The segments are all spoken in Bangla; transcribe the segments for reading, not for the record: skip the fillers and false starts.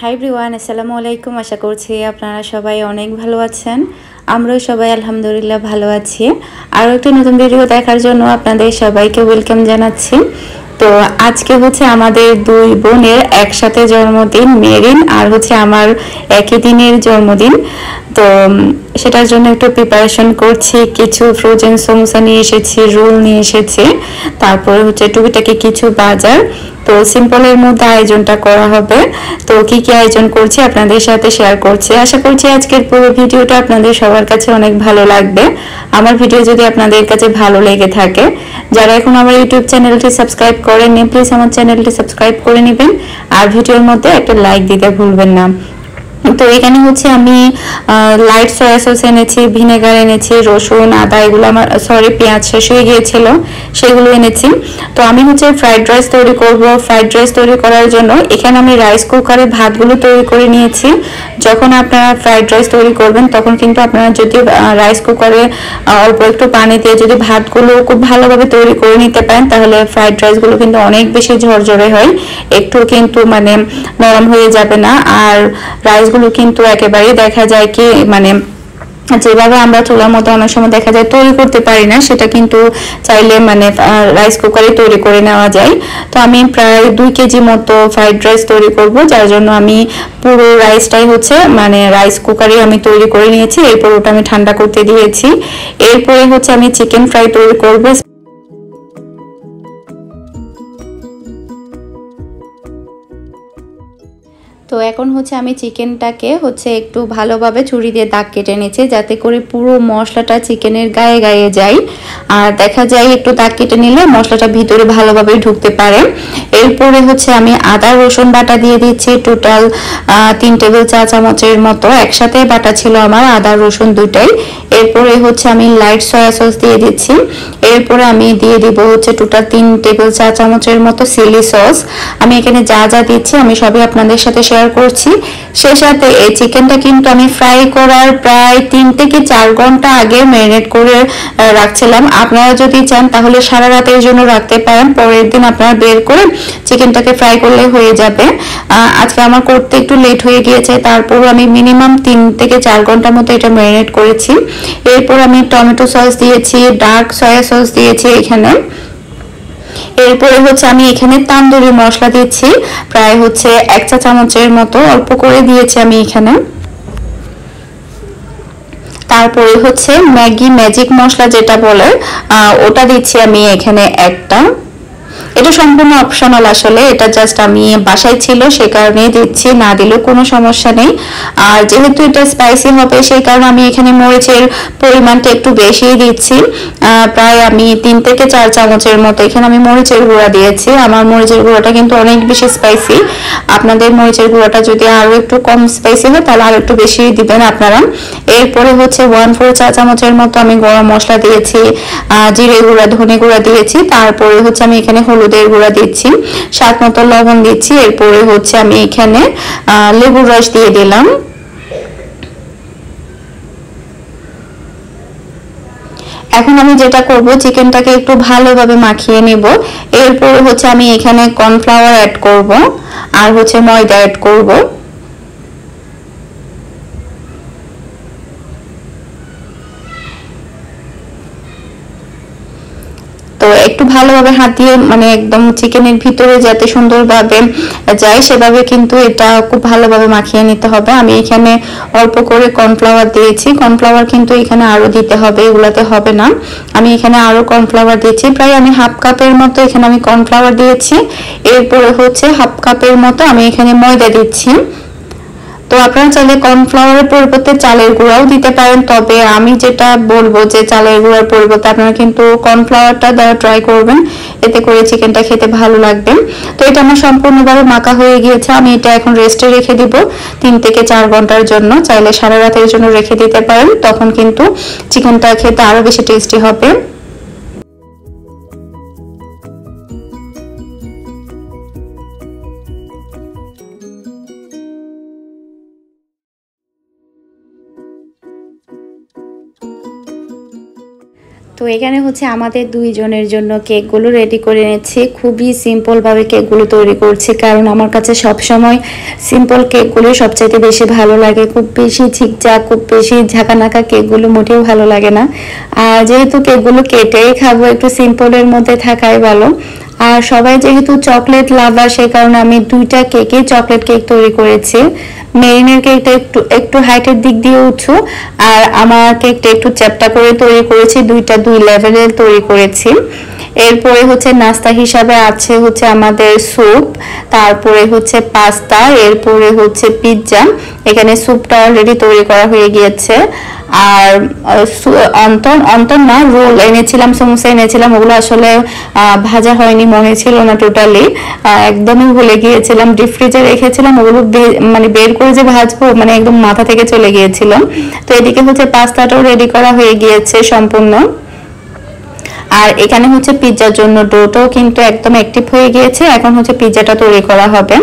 হাই এভরিওয়ান, আসসালামু আলাইকুম। আশা করছি আপনারা সবাই অনেক ভালো আছেন। আমরাও সবাই আলহামদুলিল্লাহ ভালো আছি। আরও একটি নতুন ভিডিও দেখার জন্য আপনাদের সবাইকে ওয়েলকাম জানাচ্ছি। তো আজকে হচ্ছে আমাদের দুই বোনের একসাথে জন্মদিন, মেরিন আর হচ্ছে আমার একই দিনের জন্মদিন। তো সেটার জন্য একটু প্রিপারেশন করছি। কিছু ফ্রোজেন সমোসা নিয়ে এসেছি, রোল নিয়ে এসেছি, তারপরে হচ্ছে টুকিটাকি কিছু বাজার। তো সিম্পলের মধ্যে আয়োজনটা করা হবে। তো কি কি আয়োজন করছি আপনাদের সাথে শেয়ার করছি। আশা করছি আজকের পুরো ভিডিওটা আপনাদের সবার কাছে অনেক ভালো লাগবে। আমার ভিডিও যদি আপনাদের কাছে ভালো লেগে থাকে, যারা এখন আমার ইউটিউব চ্যানেলটি সাবস্ক্রাইব করেননি, প্লিজ আমার চ্যানেলটি সাবস্ক্রাইব করে নেবেন আর ভিডিওর মধ্যে একটা লাইক দিতে ভুলবেন না। তো এখানে হচ্ছে আমি লাইট সয়া সস এনেছি, ভিনেগার এনেছি, রসুন, আদা, এগুলো আমার পেঁয়াজ শেষ হয়ে গিয়েছিল, সেগুলো এনেছি। তো আমি হচ্ছে ফ্রাইড রাইস তৈরি করব। ফ্রাইড রাইস তৈরি করার জন্য এখানে আমি রাইস কুকারে ভাতগুলো তৈরি করে নিয়েছি। যখন আপনারা ফ্রাইড রাইস তৈরি করবেন তখন কিন্তু আপনারা যদি রাইস কুকারে অল্প একটু পানি দিয়ে যদি ভাতগুলো খুব ভালোভাবে তৈরি করে নিতে পারেন, তাহলে ফ্রাইড রাইসগুলো কিন্তু অনেক বেশি ঝরঝরে হয়, একটু কিন্তু মানে নরম হয়ে যাবে না। আর রাইসগুলো কিন্তু একেবারেই দেখা যায় কি মানে যেভাবে আমরা চুলার মধ্যে অনেক সময় দেখা যায় তৈরি করতে পারি না, সেটা কিন্তু চাইলে মানে রাইস কুকারে তৈরি করে নেওয়া যায়। তো আমি প্রায় 2 কেজি মতো ফ্রাইড রাইস তৈরি করব, যার জন্য আমি পুরো রাইসটাই হচ্ছে মানে রাইস কুকারে আমি তৈরি করে নিয়েছি। এরপর ওটা আমি ঠান্ডা করতে দিয়েছি। এরপরে হচ্ছে আমি চিকেন ফ্রাই তৈরি করব। তো এখন হচ্ছে আমি চিকেনটাকে হচ্ছে একটু ভালোভাবে ছুরি দিয়ে দাগ কেটে নিয়েছি, যাতে করে পুরো মশলাটা চিকেনের গায়ে গায়ে যায়। আর দেখা যায় একটু দাগ কেটে নিলে মশলাটা ভিতরে ভালোভাবে ঢুকতে পারে। এরপরে হচ্ছে আমি আদা রসুন বাটা দিয়ে দিচ্ছি, টোটাল 3 টেবিল চা চামচের মতো একসাথে বাটা ছিল আমার আদা রসুন দুটাই। এরপরে হচ্ছে আমি লাইট সয়া সস দিয়ে দিচ্ছি। এরপরে আমি দিয়ে দিব হচ্ছে টোটাল 3 টেবিল চা চামচের মতো চিলি সস। আমি এখানে যা যা দিচ্ছি আমি সবই আপনাদের সাথে শেয়ার করছি। সে সাথে এই চিকেনটা কিন্তু আমি ফ্রাই করার প্রায় 3 থেকে 4 ঘন্টা আগে ম্যারিনেট করে রাখছিলাম। আপনারা যদি চান তাহলে সারা রাতের জন্য রাখতে পারেন, পরের দিন আপনারা বের করে চিকেনটাকে ফ্রাই করলে হয়ে যাবে। আজকে আমার করতে একটু লেট হয়ে গিয়েছে, তারপর আমি মিনিমাম 3 থেকে 4 ঘন্টার মতো এটা ম্যারিনেট করেছি। এরপর আমি টমেটো সস দিয়েছি, ডার্ক সয়া সস দিয়েছি এখানে। এরপরে হচ্ছে আমি এখানে তান্দুরি মশলা দিচ্ছি, প্রায় হচ্ছে 1 চা চামচের মতো অল্প করে দিয়েছি আমি এখানে। তারপরে হচ্ছে ম্যাগি ম্যাজিক মশলা যেটা বলে ওটা দিচ্ছি আমি এখানে একটা। এটা সম্পূর্ণ অপশনাল, আসলে এটা জাস্ট আমি বাসায় ছিল সে কারণেই দিচ্ছি, না দিলেও কোনো সমস্যা নেই। আর যেহেতু এটা স্পাইসি হবে সেই কারণে আমি এখানে মরিচের পরিমাণটা একটু বেশিই দিচ্ছি। প্রায় আমি 3 থেকে 4 চামচের মতো এখানে আমি মরিচের গুঁড়া দিয়েছি। আমার মরিচের গুঁড়াটা কিন্তু অনেক বেশি স্পাইসি। আপনাদের মরিচের গুঁড়াটা যদি আরও একটু কম স্পাইসি হয় তাহলে আরও একটু বেশি দিবেন আপনারা। এরপরে হচ্ছে 1/4 চা চামচের মতো আমি গরম মশলা দিয়েছি, জিরে গুঁড়া, ধনে গুঁড়া দিয়েছি। তারপরে হচ্ছে আমি এখানে হলুদের গুঁড়া দিচ্ছি, স্বাদ মতো লবণ দিচ্ছি। এরপরে হচ্ছে আমি এখানে লেবুর রস দিয়ে দিলাম। এখন আমি যেটা করব, চিকেনটাকে একটু ভালোভাবে মাখিয়ে নেব। এরপরে হচ্ছে আমি এখানে কর্নফ্লাওয়ার অ্যাড করব আর হচ্ছে ময়দা অ্যাড করব। তো একটু ভালোভাবে হাত দিয়ে মানে একদম চিকেনের ভিতরে যাতে সুন্দরভাবে যায় সেভাবে কিন্তু এটা খুব ভালোভাবে মাখিয়ে নিতে হবে। আমি এখানে অল্প করে কর্নফ্লাওয়ার দিয়েছি, কর্নফ্লাওয়ার কিন্তু এখানে আরো দিতে হবে, এগুলাতে হবে না। আমি এখানে আরো কর্নফ্লাওয়ার দিয়েছি, প্রায় আমি হাফ কাপের মতো এখানে আমি কর্নফ্লাওয়ার দিয়েছি। এরপরে হচ্ছে হাফ কাপের মতো আমি এখানে ময়দা দিচ্ছি। তো আপনারা চাইলে কর্নফ্লাওয়ারের পরিবর্তে চালের গুঁড়াও দিতে পারেন, তবে আমি যেটা বলবো যে চালের গুঁড়ার পরিবর্তে আপনারা কিন্তু কর্নফ্লাওয়ারটা দেওয়া ট্রাই করবেন, এতে করে চিকেনটা খেতে ভালো লাগবে। তো এটা আমার সম্পূর্ণভাবে মাখা হয়ে গিয়েছে, আমি এটা এখন রেস্টে রেখে দিব 3 থেকে 4 ঘন্টার জন্য। চাইলে সারা রাতের জন্য রেখে দিতে পারেন, তখন কিন্তু চিকেনটা খেতে আরো বেশি টেস্টি হবে। তো তো এখানে হচ্ছে আমাদের দুইজনের জন্য কেকগুলো রেডি করে নিচ্ছি। খুবই সিম্পলভাবে কেকগুলো তৈরি করছি, কারণ আমার কাছে সবসময় সিম্পল কেকগুলো সবচাইতে বেশি ভালো লাগে। খুব বেশি ঝিকঝাক, খুব বেশি ঝাঁকানাকা কেকগুলো মোটেও ভালো লাগে না। আর যেহেতু কেকগুলো কেটেই খাবো, একটু সিম্পলের মধ্যে থাকাই ভালো। আর সবাই যেহেতু চকলেট লাভার, সেই কারণে আমি দুইটা কেকে চকলেট কেক তৈরি করেছি। মেরিনের কেকটা একটু একটু হাইটের দিক দিয়ে উঁচু, আর আমার কেকটা একটু চ্যাপ্টা করে তৈরি করেছি। দুইটা দুই লেভেলের তৈরি করেছি। এরপরে হচ্ছে নাস্তা হিসাবে আছে হচ্ছে আমাদের স্যুপ, তারপরে হচ্ছে পাস্তা, এরপরে হচ্ছে পিৎজা। এখানে স্যুপটা অলরেডি তৈরি করা হয়ে গিয়েছে। আর অন্তন অন্তন না, রোল এনেছিলাম, সমোসা এনেছিলাম, ওগুলো আসলে ভাজা হয়নি, মনে ছিল না টোটালি, একদমই ভুলে গিয়েছিলাম। ডিপ ফ্রিজে রেখেছিলাম, ওগুলো মানে বের করে যে ভাজবো মানে একদম মাথা থেকে চলে গিয়েছিল। তো এদিকে হচ্ছে পাস্তাটাও রেডি করা হয়ে গিয়েছে সম্পূর্ণ। আর এখানে হচ্ছে পিৎজার জন্য ডোটাও কিন্তু একদম অ্যাক্টিভ হয়ে গিয়েছে। এখন হচ্ছে পিৎজাটা তৈরি করা হবে।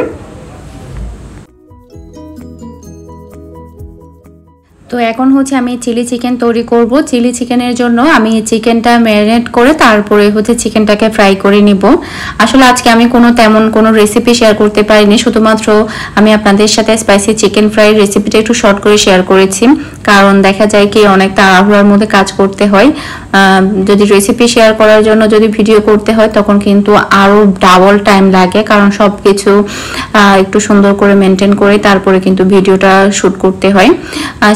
তো এখন হচ্ছে আমি চিলি চিকেন তৈরি করব। চিলি চিকেনের জন্য আমি চিকেনটা ম্যারিনেট করে তারপরে হচ্ছে চিকেনটাকে ফ্রাই করে নিব। আসলে আজকে আমি তেমন কোনো রেসিপি শেয়ার করতে পারিনি, শুধুমাত্র আমি আপনাদের সাথে স্পাইসি চিকেন ফ্রাই রেসিপিটা একটু শর্ট করে শেয়ার করেছি, কারণ দেখা যায় কি অনেক তাড়াহুড়ার মধ্যে কাজ করতে হয়। যদি রেসিপি শেয়ার করার জন্য যদি ভিডিও করতে হয় তখন কিন্তু আরও ডাবল টাইম লাগে, কারণ সব কিছু একটু সুন্দর করে মেনটেন করে তারপরে কিন্তু ভিডিওটা শ্যুট করতে হয়।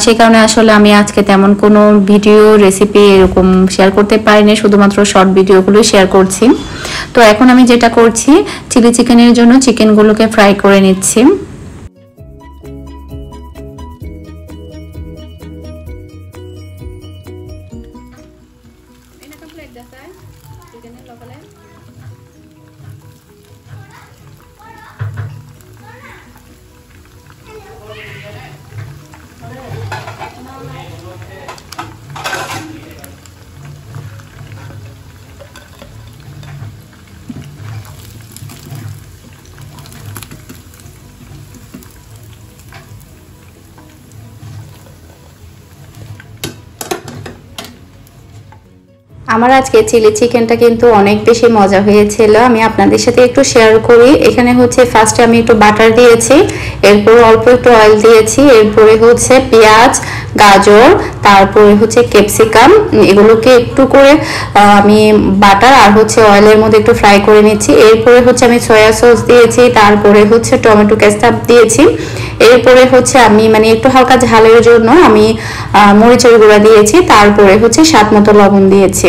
সেই কারণে আসলে আমি আজকে তেমন কোনো ভিডিও রেসিপি এরকম শেয়ার করতে পারিনি, শুধুমাত্র শর্ট ভিডিওগুলো শেয়ার করছি। তো এখন আমি যেটা করছি, চিলি চিকেনের জন্য চিকেনগুলোকে ফ্রাই করে নিচ্ছি। আমার আজকে চিলি চিকেনটা কিন্তু অনেক বেশি মজা হয়েছিল, আমি আপনাদের সাথে একটু শেয়ার করি। এখানে হচ্ছে ফার্স্টে আমি একটু বাটার দিয়েছি, এরপর অল্প একটু অয়েল দিয়েছি, এরপরে হচ্ছে পেঁয়াজ, গাজর, তারপরে হচ্ছে ক্যাপসিকাম, এগুলোকে একটু করে আমি বাটার আর হচ্ছে অয়েলের মধ্যে একটু ফ্রাই করে নিচ্ছি। এরপরে হচ্ছে আমি সয়া সস দিয়েছি, তারপরে হচ্ছে টমেটো কেচাপ দিয়েছি। এরপরে হচ্ছে আমি মানে একটু হালকা ঝালের জন্য আমি মরিচের গুঁড়া দিয়েছি, তারপরে হচ্ছে স্বাদ মতো লবণ দিয়েছি।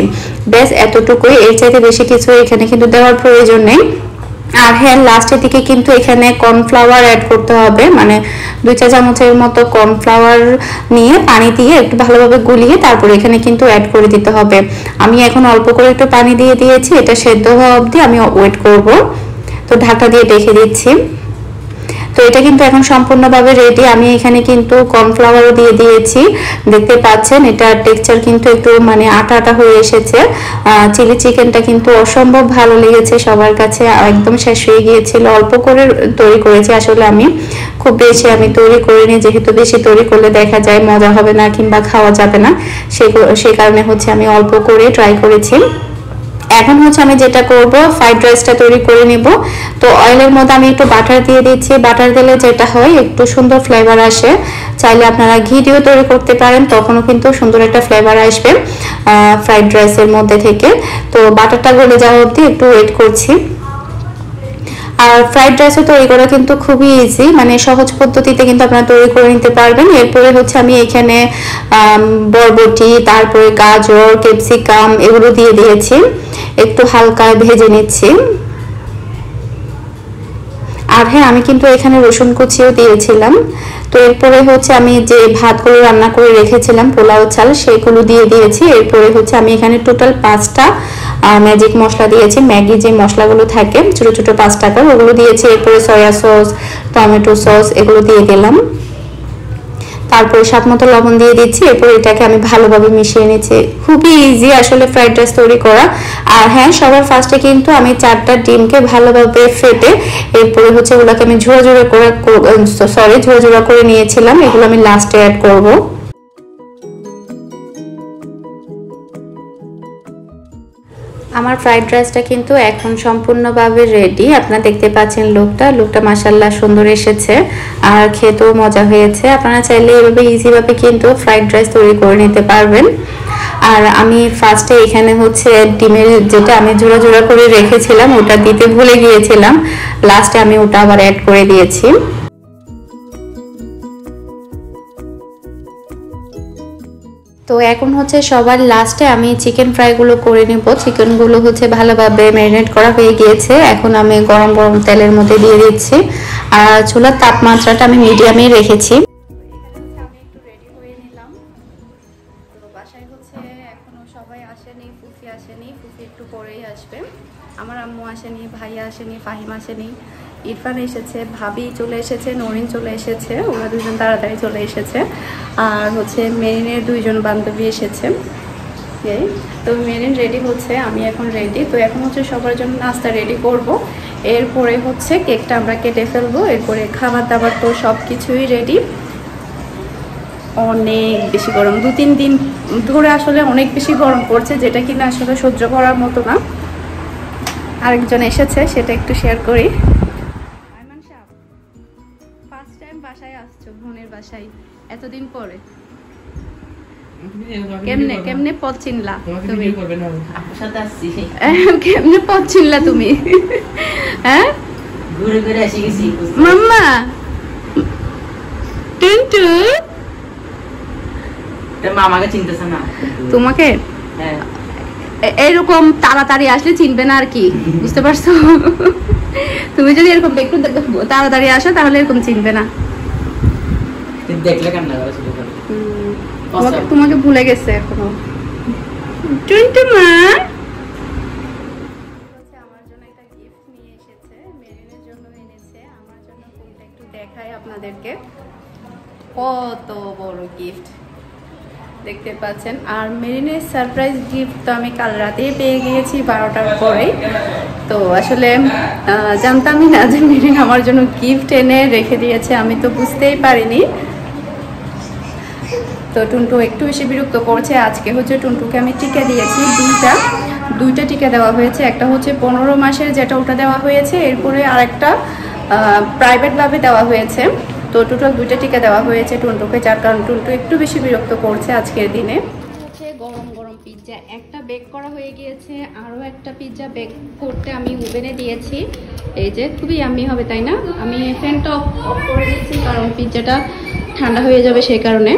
ব্যাস এতটুকুই, এর চাইতে বেশি কিছু এখানে কিন্তু দেওয়ার প্রয়োজন নেই। আর হ্যাঁ, লাস্টের দিকে কিন্তু এখানে কর্নফ্লাওয়ার অ্যাড করতে হবে, মানে 2 চা চামচের মতো কর্নফ্লাওয়ার নিয়ে পানি দিয়ে একটু ভালোভাবে গুলিয়ে তারপর এখানে কিন্তু অ্যাড করে দিতে হবে। আমি এখন অল্প করে একটু পানি দিয়ে দিয়েছি, এটা সেদ্ধ হওয়া অবধি আমি ওয়েট করব। তো ঢাকা দিয়ে রেখে দিচ্ছি। তো এটা কিন্তু এখন সম্পূর্ণভাবে রেডি। আমি এখানে কিন্তু কর্নফ্লাওয়ারও দিয়ে দিয়েছি, দেখতে পাচ্ছেন এটার টেক্সচার কিন্তু একটু মানে আটা আটা হয়ে এসেছে। চিলি চিকেনটা কিন্তু অসম্ভব ভালো লেগেছে সবার কাছে, একদম শেষ হয়ে গিয়েছিল। অল্প করে তৈরি করেছি আসলে, আমি খুব বেশি আমি তৈরি করিনি, যেহেতু বেশি তৈরি করলে দেখা যায় মজা হবে না কিংবা খাওয়া যাবে না, সেই কারণে হচ্ছে আমি অল্প করে ট্রাই করেছি। এখন হচ্ছে আমি যেটা করব, ফ্রাইড রাইসটা তৈরি করে নিব। তো অয়েলের মধ্যে আমি একটু বাটার দিয়ে দিচ্ছি। বাটার দিলে যেটা হয় একটু সুন্দর ফ্লেভার আসে। চাইলে আপনারা ঘি দিয়েও তৈরি করতে পারেন, তখনও কিন্তু সুন্দর একটা ফ্লেভার আসবে ফ্রাইড রাইসের মধ্যে থেকে। তো বাটারটা গলে যাওয়া অবধি একটু ওয়েট করছি। আর ফ্রাইড রাইসও তৈরি করা কিন্তু খুবই ইজি, মানে সহজ পদ্ধতিতে কিন্তু আপনারা তৈরি করে নিতে পারবেন। এরপরে হচ্ছে আমি এখানে বরবটি, তারপরে গাজর, ক্যাপসিকাম এগুলো দিয়ে দিয়েছি, একটু হালকা ভেজে নিচ্ছি। আর হ্যাঁ, আমি কিন্তু এখানে রসুন কুচিও দিয়েছিলাম। তো এরপরে হচ্ছে আমি যে ভাতগুলো রান্না করে রেখেছিলাম পোলাও চাল, সেগুলো দিয়ে দিয়েছি। এরপরে হচ্ছে আমি এখানে টোটাল 5টা ম্যাজিক মশলা দিয়েছি, ম্যাগি যে মশলাগুলো থাকে ছোট ছোট 5 টাকার, ওগুলো দিয়েছি। এরপরে সয়া সস, টমেটো সস এগুলো দিয়ে দিলাম, তারপরে স্বাদ মতো লবণ দিয়ে দিচ্ছি। এরপর এটাকে আমি ভালোভাবে মিশিয়ে নিচ্ছি। খুবই ইজি আসলে ফ্রাইড রাইস তৈরি করা। আর হ্যাঁ, সবার ফার্স্টে কিন্তু আমি 4টা ডিমকে ভালোভাবে ফেটে এরপরে হচ্ছে ওগুলোকে আমি ঝোড়া ঝোড়া করে নিয়েছিলাম, এগুলো আমি লাস্টে অ্যাড করব। আমার ফ্রাইড রাইসটা কিন্তু এখন সম্পূর্ণভাবে রেডি। আপনারা দেখতে পাচ্ছেন লুকটা মাশাআল্লাহ সুন্দর এসেছে আর খেতেও মজা হয়েছে। আপনারা চাইলে এভাবে ইজিভাবে কিন্তু ফ্রাইড রাইস তৈরি করে নিতে পারবেন। আর আমি ফার্স্টে এখানে হচ্ছে ডিমের যেটা আমি জোড়া জোড়া করে রেখেছিলাম ওটা দিতে ভুলে গিয়েছিলাম, লাস্টে আমি ওটা আবার অ্যাড করে দিয়েছি। তো এখন হচ্ছে সবার লাস্টে আমি চিকেন ফ্রাইগুলো করে নেব। চিকেনগুলো হচ্ছে ভালোভাবে ম্যারিনেট করা হয়ে গিয়েছে, এখন আমি গরম গরম তেলের মধ্যে দিয়ে দিচ্ছি। আর চুলার তাপমাত্রাটা আমি মিডিয়ামে রেখেছি। বাসায় হচ্ছে এখনো সবাই আসেনি, ফুফি আসেনি, ফুফি একটু পরেই আসবে। আমার আম্মু আসেনি, ভাইয়া আসেনি, ফাহিম আসেনি, ইরফান এসেছে, ভাবি চলে এসেছে, নরিন চলে এসেছে, ওরা দুজন তাড়াতাড়ি চলে এসেছে। আর হচ্ছে মেরিনের দুইজন বান্ধবী এসেছে। তো মেরিন রেডি হচ্ছে, আমি এখন রেডি। তো এখন হচ্ছে সবার জন্য নাস্তা রেডি করব, এরপরে হচ্ছে কেকটা আমরা কেটে ফেলবো, এরপরে খাবার দাবার তো সব কিছুই রেডি। অনেক বেশি গরম, 2-3 দিন ধরে আসলে অনেক বেশি গরম পড়ছে, যেটা কিনা আসলে সহ্য করার মতো না। আরেকজন এসেছে, সেটা একটু শেয়ার করি। আয়মান সাহেব, ফার্স্ট টাইম বাসায় আসছো, বোনের বাসায় এতদিন পরে। কেমনে কেমনে পথ চিনলা তুমি? কেমনে পথ চিনলা তুমি? হ্যাঁ, ঘুরে ঘুরে এসে গেছি মাম্মা। টুনটু মামাকে চিনতেছে না তোমাকে? হ্যাঁ, এরকম তাড়াতাড়ি আসলে চিনবে না আর কি, বুঝতে পারছো? তুমি যদি এরকম একটু তাড়াতাড়ি আসো তাহলে এরকম চিনবে না। দেখলে কান্না করে তোমাকে ভুলে গেছে এখনো। টুনটু মা আমার জন্য একটা গিফট নিয়ে এসেছে, মেরিনের জন্য এনেছে, আমার জন্য কোনটা একটু দেখাই আপনাদেরকে। কত বড় গিফট দেখতে পাচ্ছেন। আর মেরিনের সারপ্রাইজ গিফট তো আমি কাল রাতেই পেয়ে গিয়েছি 12টার পরে। তো আসলে জানতামই না যে মেরিন আমার জন্য গিফট এনে রেখে দিয়েছে, আমি তো বুঝতেই পারিনি। তো টুনটু একটু বেশি বিরক্ত করছে। আজকে হচ্ছে টুনটুকে আমি টিকা দিয়েছি, দুইটা টিকা দেওয়া হয়েছে। একটা হচ্ছে 15 মাসের, যেটা ওটা দেওয়া হয়েছে, এরপরে আরেকটা প্রাইভেটভাবে দেওয়া হয়েছে। তো টোটাল 2টা টিকা দেওয়া হয়েছে টুনটুকে, যার কারণে টুনটু একটু বেশি বিরক্ত করছে আজকের দিনে। হচ্ছে গরম গরম পিৎজা একটা বেক করা হয়ে গিয়েছে, আরও একটা পিৎজা বেক করতে আমি ওভেনে দিয়েছি। এই যে খুবই ইয়াম্মি হবে, তাই না? আমি ফ্যানটা অফ করে দিচ্ছি কারণ পিৎজাটা ঠান্ডা হয়ে যাবে সেই কারণে।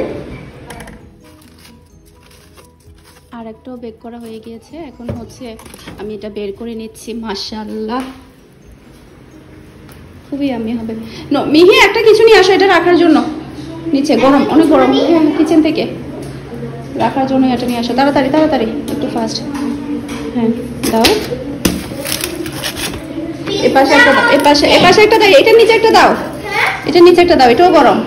আর একটাও বেক করা হয়ে গিয়েছে, এখন হচ্ছে আমি এটা বের করে নিচ্ছি। মাশাআল্লাহ, খুবই আমি হবে। মিহি একটা কিছু নিয়ে আসো এটা রাখার জন্য, নিচে গরম, অনেক গরম কিচেন থেকে রাখার জন্য এটা নিয়ে আসো। তাড়াতাড়ি তাড়াতাড়ি, একটু ফাস্ট। হ্যাঁ দাও, এপাশে একটা দাও, এপাশে একটা দাও, এটার নিচে একটা দাও, এটার নিচে একটা দাও, এটাও গরম।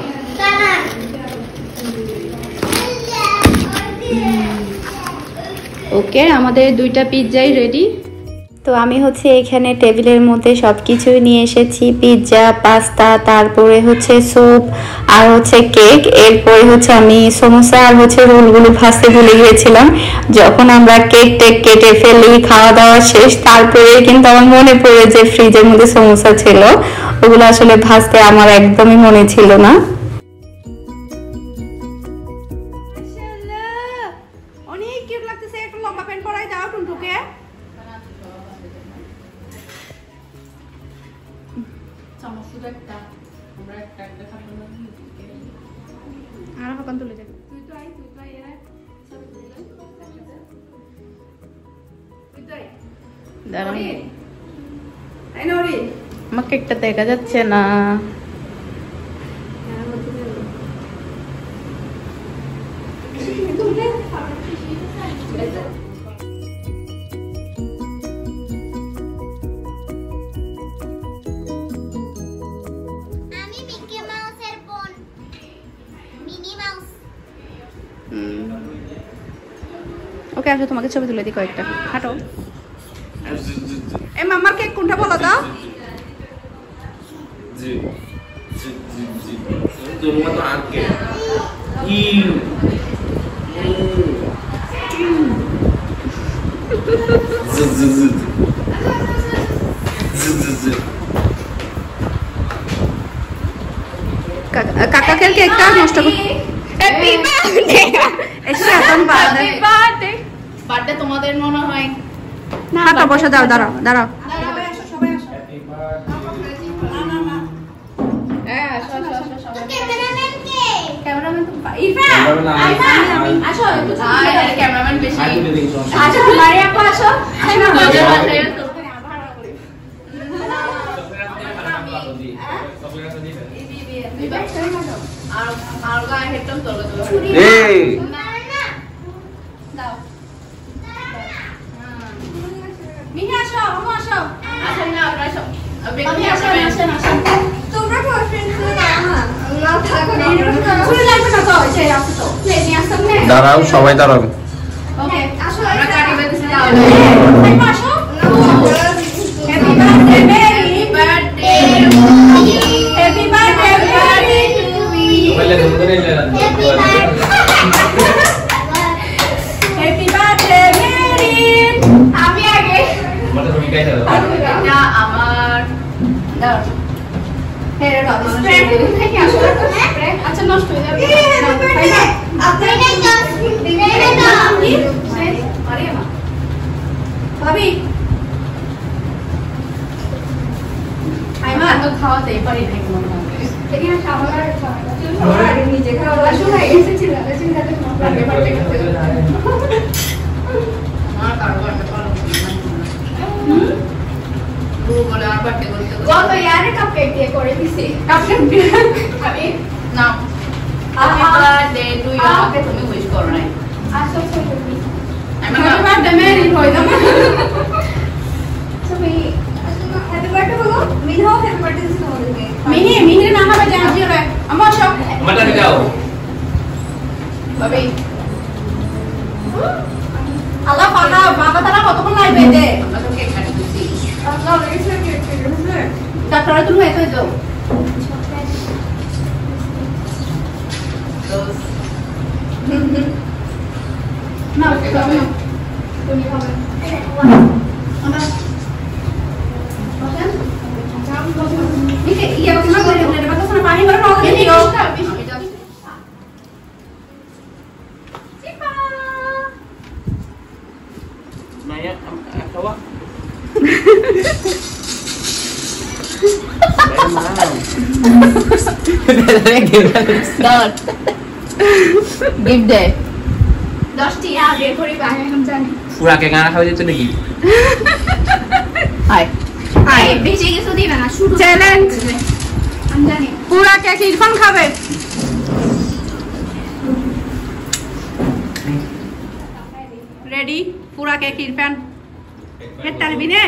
ওকে, আমাদের 2টা পিৎজাই রেডি। তো আমি হচ্ছে এখানে টেবিলের মধ্যে সব কিছুই নিয়ে এসেছি, পিৎজা, পাস্তা, তারপরে হচ্ছে স্যুপ আর হচ্ছে কেক। এরপরে হচ্ছে আমি সমোসা আর হচ্ছে রোলগুলো ভাজতে ভুলে গিয়েছিলাম। যখন আমরা কেক টেক কেটে ফেলি, খাওয়া দাওয়া শেষ, তারপরে কিন্তু আমার মনে পড়ে যে ফ্রিজের মধ্যে সমোসা ছিল, ওগুলো আসলে ভাজতে আমার একদমই মনে ছিল না। অনেক কিউট লাগতেছে, একটু লম্বা প্যান্ট পরাই দাও টুনটুকে। আর হাকান তুলে যাবে, তুই তো আই এরা সব তুলে তুই তো আই দাঁড়ান। আই নরি, আমাকে একটা দেখা যাচ্ছে না। ওকে আসো, তোমাকে ছবি তুলে দিই কয়েকটা, হাঁটো। এ মামার কেক কোনটা বলো তো? জি জি জি জি তোমরা তো আগে কাকা খেলকে একটা নষ্ট করে হ্যাপি বার্থডে এসে এখন বার্থডে বার্থডে তোমাদের মনে হয় না হাঁটা বসে দাও দাঁড়াও দাঁড়াও ক্যামেরাম্যান তো ইরফান আসো ক্যামেরাম্যান বেশি আসো মারি আপু আসো আর গায়ে হেডটাম তোলো এই দাও মিহি আসো আমু আসো আসেন না আপনারা আসো আমি আসো তোমরা তো ফ্রেন্ড তো না থাকো না শুরু লাগবে না তো সেই আসো তো প্লেন নিয়ে আসো না দাঁড়াও সবাই দাঁড়াও ওকে আসো আমরা গাড়ি বেঁধেছি তাহলে এই আসো happy birthday happy birthday happy birthday पहले तुम तो नहीं ले रहा হ্যাপি বার্থডে মেরি আমি আগে मतलब तुम क्या कर रहे हो এটা আমার দাও হেরে দাও স্প্রে থেকে আসো স্প্রে আচ্ছা নষ্ট হয়ে যাবে আপনারা জাস্ট দিবেন না আরে মা ভাবি আইমা তো খাওয়াতেই পারি না কোনো এখানে খাবার খাওয়া নিজে খাওয়া শুনে এসেছিল চিন্তাতে লাগে পারতে করতে আমার কারবার পারো বলে আর বাড়তে করতে কত ইয়ারে কাপকেক দিয়ে করে দিছি কাপকেক দিয়ে আমি না হ্যাপি বার্থডে টু ইউ আমাকে তুমি উইশ করো নাই আচ্ছা আচ্ছা আমি হ্যাপি বার্থডে মেরি হই দাও তুমি হ্যাপি বার্থডে বলো মিনহো হ্যাপি বার্থডে দিছো আমাদেরকে মিহি না হবে জানি রে আমার সব मटन खाओ ভাবি আল্লাহ পানা বাবা তারা কতক্ষণ নাই বেদে আমরা তো কেক কাটি দিছি আল্লাহ লেগেছে কেক কেটেছে ডাক্তার তুমি এত দাও না তুমি খাবে আমরা Ini iya bagaimana boleh boleh dapat sana paling baru mau ini yo. Siapa? Naya kawa. Dot. Give day. 10টি আগে করে বাইরে हम জানি। পুরা কে গানা খাওয়া যেত নাকি? হাই হাই বেশি কিছু দিবে না শুরু চ্যালেঞ্জ আমি জানি পুরা কেক ইরফান খাবে রেডি পুরা কেক ইরফান হেড টালবি নে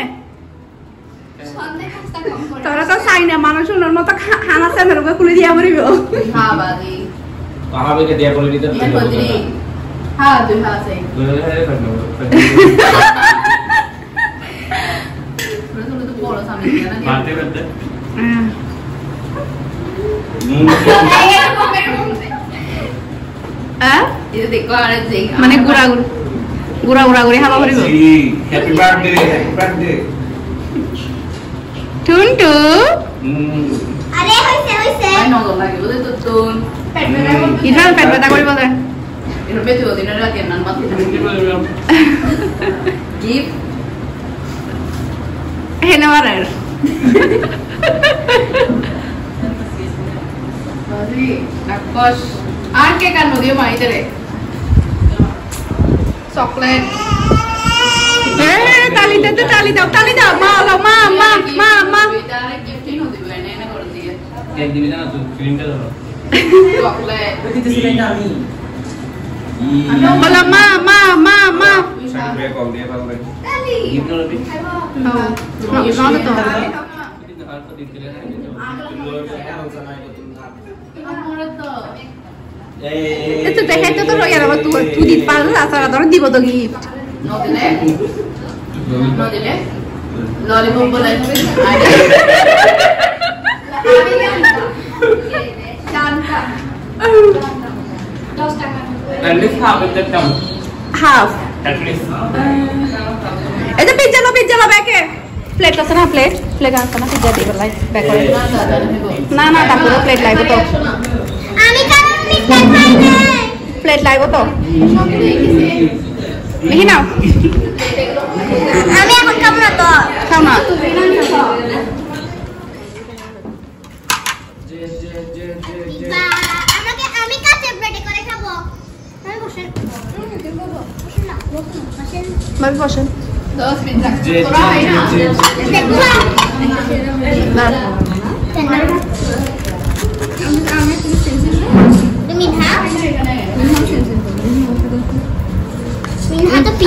সন্দেহ কাজটা কম করে তোরা তো চাই না মানুষের মতো খানা চ্যানেল খুলে দিয়া মরিব হ্যাঁ বাদি कहां पे दिया क्वालिटी तो ये बदरी हाँ तुम हाँ सही थोड़ा तो बोलो सामने दिया ना मारते करते ये देखो आ रहे देख মানে গুড়া গুড়া গুড়া করে হাবা করিব हैप्पी बर्थडे টুনটু अरे होइसे आई नो लगे बोले तो तुम पेट में रहो ইরফান পেট ব্যথা করিব দে इधर पे तो दिन रात यार नन गिफ्ट হেনে মারার बाजी नक्कश आर के कान नदियो माई तेरे चॉकलेट এ তালি দাও মা इधर गिफ्ट ही नदी बने ने कर दिए एक दिन ना तू क्रीम का दो चॉकलेट Itu sih kami. বলো মা मैं कॉल दिया था मैं Kali. गिफ्ट लो भी গাও তো এত দেখাইতে তো রইয়া না তুই দিত পারলা তারা ধর দিব তো gift No dile. No dile. Lollipop बोला है जानता 10 টাকা at least half of that come half at least যে পিজ্জা লো ব্যাকে প্লেট আছে না প্লেট আছে না পিজ্জা দিবে লাই ব্যাক করে না তারপরে প্লেট লাইব তো আমি কারণ মিঠাই খাই না প্লেট লাইব তো দেখি নাও আমি এখন খাবো না তো খাও না আমি কাঁচা ব্রেডে করে খাবো আমি বসেন ভাবি বসেন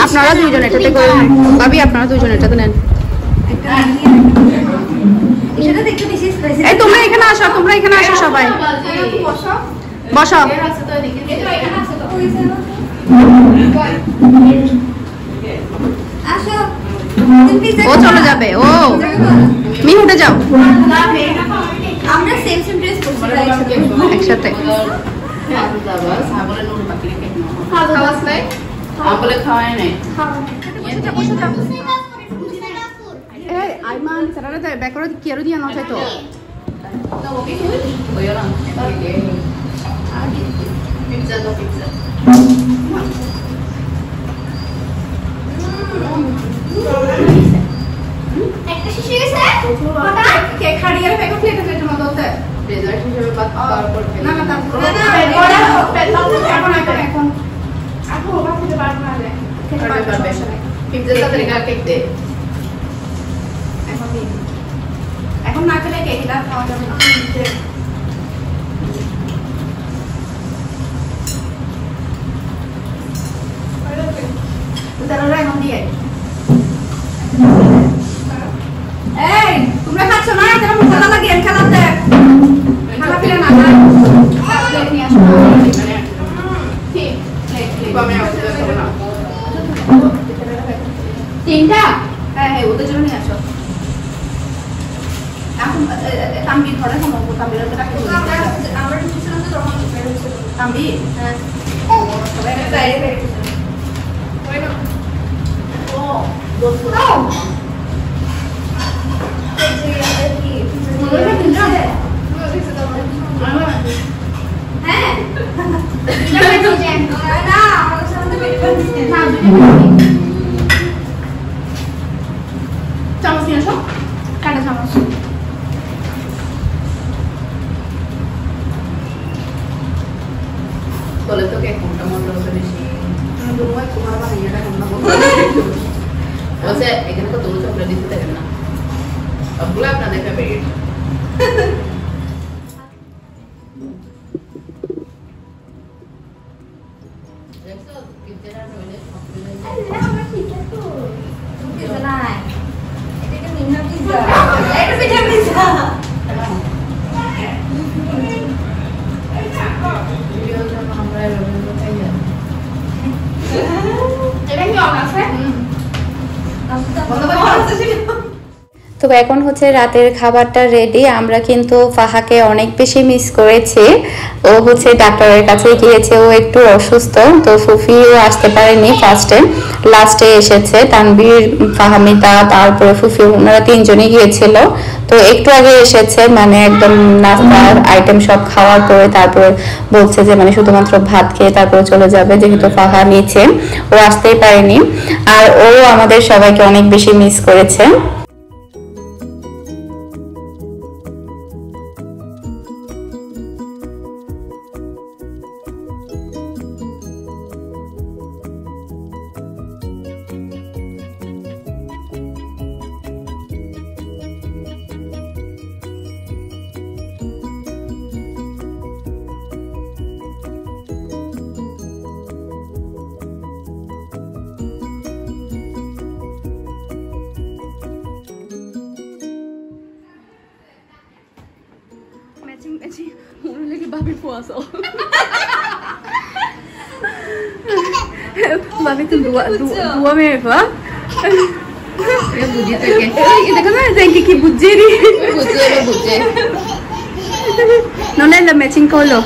আপনারা দুইজন এটাতে করে ভাবি আপনারা দুইজন এটাতে নেন এই তোমরা এখানে আসো সবাই বসো ও চলে যাবে ও উঠে যাও আমরা সেম ড্রেস পরছি একসাথে খাওয়াই নাই আইমান সারারে ব্যাকরে কি আর দিয়া নচাই তো একটা শিশু গেছে কে খাড়িয়ার ব্যাগ প্লেটে প্লেটে মত হতে ডেজার্ট হিসেবে বাদ করতে না তারপর এখন আপু ওবা খেতে পারবো না খেতে পারবে পিজ্জা তরকারি কেক দে এখন না খেলে কেক না খাওয়া যাবে না তারা এখন দিয়ে এই তোমরা খাচ্ছ না এটা মজা লাগে এর খেলাতে খানা ফিরে না প্লেট নিয়ে আসো ঠিক প্লেট আমি আসতে পারবো না তিনটা হ্যাঁ ওদের জন্য নিয়ে আসো এখন তাম্বি ধরে সম্ভব তাম্বির আমরা ঢুকছিলাম তো তখন তাম্বি হ্যাঁ সবাই বাইরে বেরিয়ে ও চামচ নিয়ে আসো কাটা চামচ বলে তো কে কোনটা মন্দ হতে বেশি দুময় তোমার বানিয়েটা কোনটা মন্দ ওসে এখানে তো দুটো চকলেট দিতে দেখেন না সবগুলো আপনাদের ফেভারিট তো এখন হচ্ছে রাতের খাবারটা রেডি। আমরা কিন্তু ফাহাকে অনেক বেশি মিস করেছি। ও হচ্ছে ডাক্তারের কাছে গিয়েছে, ও একটু অসুস্থ, তো ফুফিও আসতে পারেনি লাস্টে এসেছে। তানভীর, ফাহামিদা, তারপরে ফুফি, ওনারা তিনজনই গিয়েছিল। তো একটু আগে এসেছে, মানে একদম নাস্তার আইটেম সব খাওয়ার পরে তারপরে বলছে যে মানে শুধুমাত্র ভাত খেয়ে তারপরে চলে যাবে, যেহেতু ফাহা নিচে, ও আসতেই পারেনি। আর ও আমাদের সবাইকে অনেক বেশি মিস করেছে। Babi tuh dua mereka. Ya budi tuh kan. Itu kan ada yang kiki bujeri. Bujeri. Nona ada matching color.